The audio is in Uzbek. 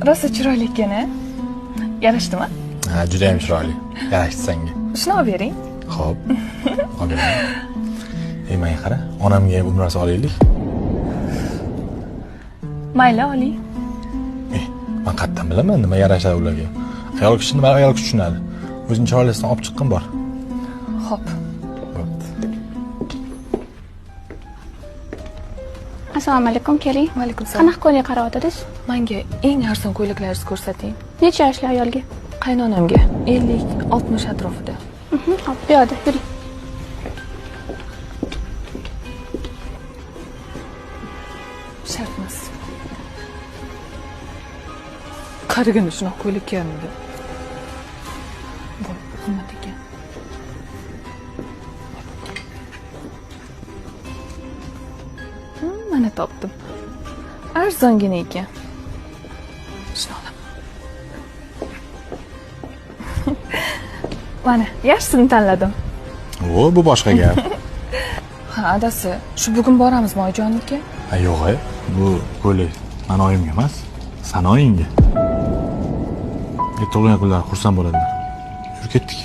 Rosa chiroyli ekan-a? Yarashdimi? Ha, juda ham chiroyli. Yarashdi senga. Shuni olib bering. Xo'p. Olaman. Menga qara, onamga umrasi olaylik. Mayli, oling. Men qayerdan bilaman nima yarashadi ularga? Ayol kishini men ayol kishi tushunadi. O'zing chiroylisidan olib chiqqin bor. Xo'p. Assalomu alaykum, keling. Va alaykum assalom. Qanaqa ko'ylak qaryapsiz? Menga eng arzon ko'ylaklaringizni ko'rsating. Necha yoshli ayolga? Qaynonamga 50-60 atrofida. Hop, bu yoqda, yuring. Shartmas. Qaraganda shunaqa ko'ylak kiyarmidi. Voy, qimmat ekan. Mana topdim. Arzongina ekan. Shuni olaman. Mana, yaxshisini tanladim. O, bu boshqa gap. Ha, adasi, shu bugun boramizmi Oyjonniki? Ha, yo'q, bu ko'ylak mani oyimga emas, Sanoyingga. Tug'ilgan kunlar xursand bo'ladilar. Yurib ketdik.